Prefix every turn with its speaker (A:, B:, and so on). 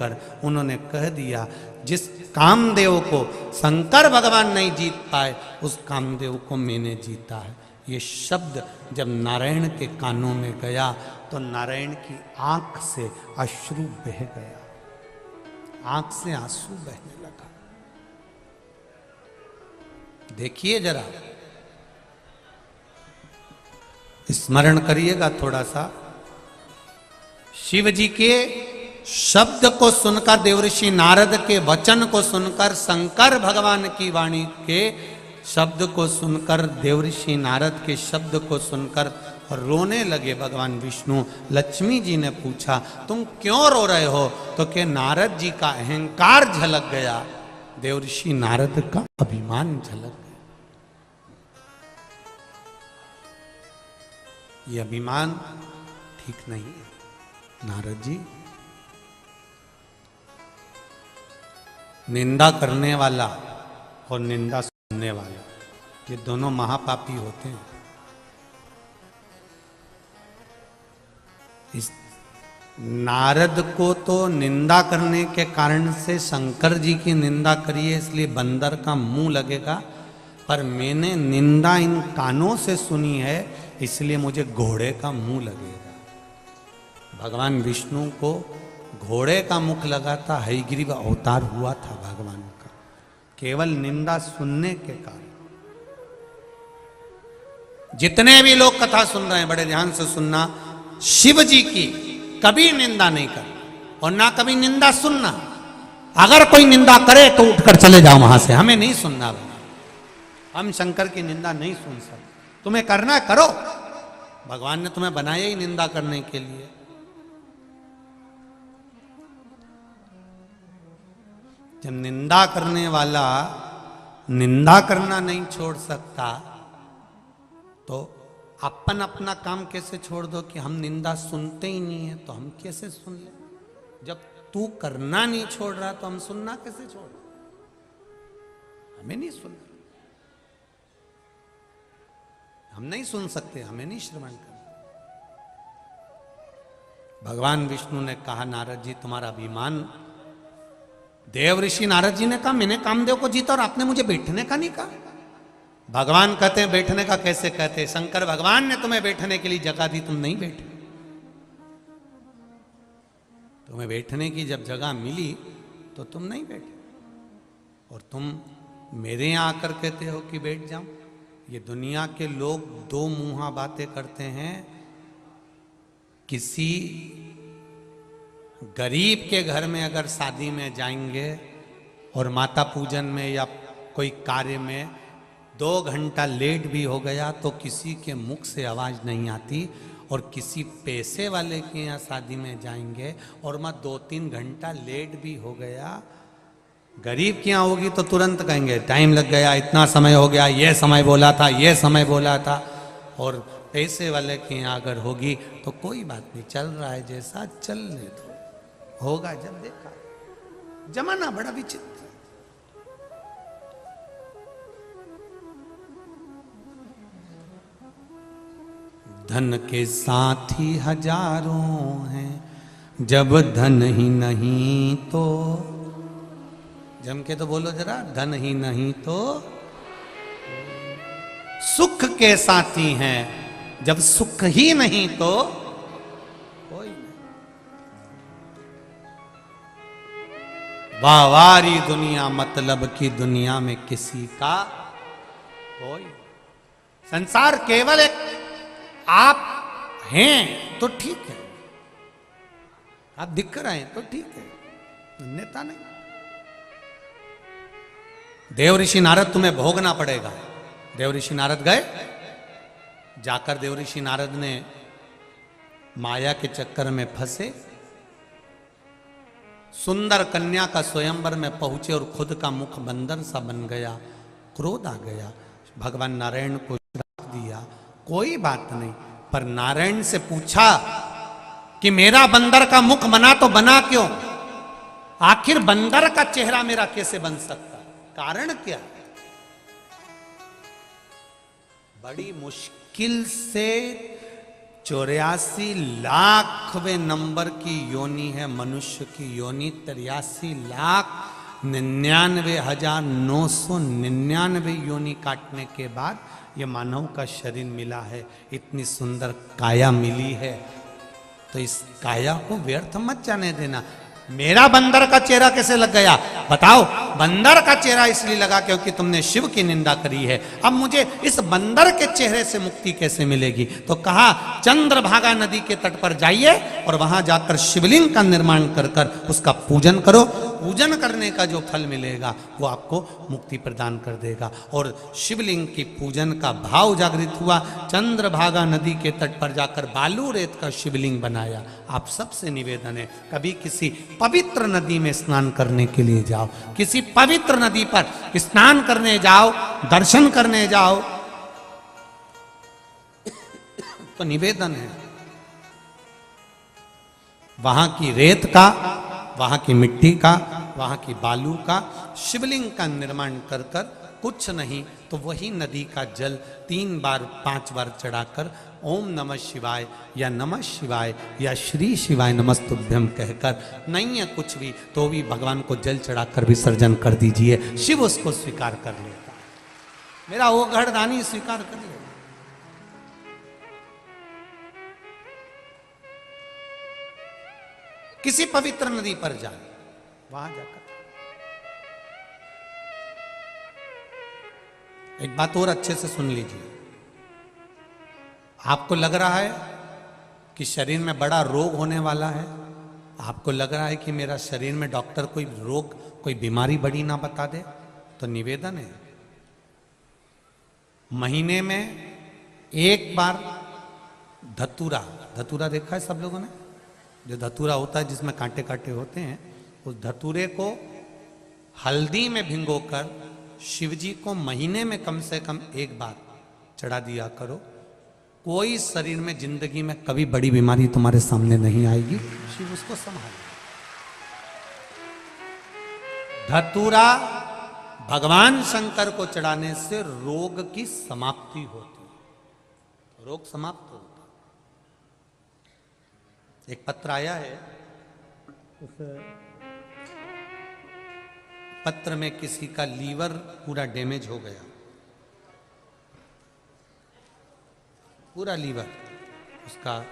A: कर उन्होंने कह दिया, जिस कामदेव को शंकर भगवान नहीं जीत पाए उस कामदेव को मैंने जीता है। ये शब्द जब नारायण के कानों में गया तो नारायण की आंख से अश्रु बह गया, आंख से आंसू बहने लगा। देखिए जरा, स्मरण करिएगा थोड़ा सा। शिव जी के शब्द को सुनकर, देवऋषि नारद के वचन को सुनकर, शंकर भगवान की वाणी के शब्द को सुनकर, देवऋषि नारद के शब्द को सुनकर रोने लगे भगवान विष्णु। लक्ष्मी जी ने पूछा, तुम क्यों रो रहे हो? तो के नारद जी का अहंकार झलक गया, देवऋषि नारद का अभिमान झलक गया। ये अभिमान ठीक नहीं है नारद जी। निंदा करने वाला और निंदा सुनने वाला, ये दोनों महापापी होते हैं। इस नारद को तो निंदा करने के कारण से शंकर जी की निंदा करिए इसलिए बंदर का मुंह लगेगा, पर मैंने निंदा इन कानों से सुनी है इसलिए मुझे घोड़े का मुंह लगेगा। भगवान विष्णु को घोड़े का मुख लगा था, हयग्रीव अवतार हुआ था भगवान का, केवल निंदा सुनने के कारण। जितने भी लोग कथा सुन रहे हैं बड़े ध्यान से सुनना, शिव जी की कभी निंदा नहीं करना और ना कभी निंदा सुनना। अगर कोई निंदा करे तो उठकर चले जाओ वहां से, हमें नहीं सुनना। हम शंकर की निंदा नहीं सुन सकते। तुम्हें करना करो, भगवान ने तुम्हें बनाया ही निंदा करने के लिए। जब निंदा करने वाला निंदा करना नहीं छोड़ सकता तो अपन अपना काम कैसे छोड़ दो कि हम निंदा सुनते ही नहीं है, तो हम कैसे सुन ले? जब तू करना नहीं छोड़ रहा तो हम सुनना कैसे छोड़? हमें नहीं सुनना, हम नहीं सुन सकते, हमें नहीं श्रवण करना। भगवान विष्णु ने कहा, नारद जी तुम्हारा अभिमान। देवऋषि नारद जी ने कहा, मैंने कामदेव को जीता और आपने मुझे बैठने का नहीं कहा। भगवान कहते हैं बैठने का कैसे कहते हैं? शंकर भगवान ने तुम्हें बैठने के लिए जगह दी, तुम नहीं बैठे। तुम्हें बैठने की जब जगह मिली तो तुम नहीं बैठे, और तुम मेरे यहां आकर कहते हो कि बैठ जाओ। ये दुनिया के लोग दो मुंहा बातें करते हैं। किसी गरीब के घर में अगर शादी में जाएंगे और माता पूजन में या कोई कार्य में 2 घंटा लेट भी हो गया तो किसी के मुख से आवाज नहीं आती, और किसी पैसे वाले के यहाँ शादी में जाएंगे और मैं 2-3 घंटा लेट भी हो गया, गरीब की यहाँ होगी तो तुरंत कहेंगे टाइम लग गया, इतना समय हो गया, ये समय बोला था, ये समय बोला था। और पैसे वाले के यहाँ अगर होगी तो कोई बात नहीं, चल रहा है जैसा चलने दो, होगा जब देखा। जमाना बड़ा विचित्र। धन के साथी हजारों हैं, जब धन ही नहीं तो, जम के तो बोलो जरा, धन ही नहीं तो सुख के साथी हैं, जब सुख ही नहीं तो कोई नहीं। वाहवारी दुनिया मतलब की दुनिया में किसी का कोई। संसार केवल एक आप हैं तो ठीक है, आप दिख रहे हैं तो ठीक है, अन्यथा नहीं। देवऋषि नारद तुम्हें भोगना पड़ेगा। देवऋषि नारद गए, जाकर देवऋषि नारद ने माया के चक्कर में फंसे, सुंदर कन्या का स्वयंवर में पहुंचे और खुद का मुख बंदर सा बन गया। क्रोध आ गया, भगवान नारायण को श्राप दिया। कोई बात नहीं, पर नारायण से पूछा कि मेरा बंदर का मुख बना तो बना क्यों? आखिर बंदर का चेहरा मेरा कैसे बन सकता? कारण क्या? बड़ी मुश्किल से 84 लाखवें नंबर की योनि है मनुष्य की योनि। 83,99,999 योनि काटने के बाद ये मानव का शरीर मिला है। इतनी सुंदर काया मिली है, तो इस काया को व्यर्थ मत जाने देना। मेरा बंदर का चेहरा कैसे लग गया बताओ? बंदर का चेहरा इसलिए लगा क्योंकि तुमने शिव की निंदा करी है। अब मुझे इस बंदर के चेहरे से मुक्ति कैसे मिलेगी? तो कहा चंद्रभागा नदी के तट पर जाइए और वहां जाकर शिवलिंग का निर्माण कर कर उसका पूजन करो। पूजन करने का जो फल मिलेगा वो आपको मुक्ति प्रदान कर देगा। और शिवलिंग की पूजन का भाव जागृत हुआ। चंद्रभागा नदी के तट पर जाकर बालू रेत का शिवलिंग बनाया। आप सबसे निवेदन है, कभी किसी पवित्र नदी में स्नान करने के लिए जाओ, किसी पवित्र नदी पर स्नान करने जाओ, दर्शन करने जाओ, तो निवेदन है वहां की रेत का, वहां की मिट्टी का, वहां की बालू का शिवलिंग का निर्माण कर कर कुछ नहीं तो वही नदी का जल 3 बार 5 बार चढ़ाकर ओम नमः शिवाय या नमः शिवाय या श्री शिवाय नमस्तुभ्यम कहकर, नहीं है कुछ भी तो भी भगवान को जल चढ़ाकर विसर्जन कर दीजिए। शिव उसको स्वीकार कर लेता, मेरा वो गढ़दानी स्वीकार कर लेता। किसी पवित्र नदी पर जाए, वहां जाकर एक बात और अच्छे से सुन लीजिए। आपको लग रहा है कि शरीर में बड़ा रोग होने वाला है, आपको लग रहा है कि मेरा शरीर में डॉक्टर कोई रोग, कोई बीमारी बड़ी ना बता दे, तो निवेदन है महीने में एक बार धतूरा, धतूरा देखा है सब लोगों ने? जो धतूरा होता है जिसमें कांटे कांटे होते हैं, उस धतूरे को हल्दी में भिगोकर शिव जी को महीने में कम से कम एक बार चढ़ा दिया करो। कोई शरीर में जिंदगी में कभी बड़ी बीमारी तुम्हारे सामने नहीं आएगी, शिव उसको संभाले। धतूरा भगवान शंकर को चढ़ाने से रोग की समाप्ति होती है, रोग समाप्त होता है। एक पत्र आया है, उस पत्र में किसी का लीवर पूरा डैमेज हो गया, पूरा लीवर उसका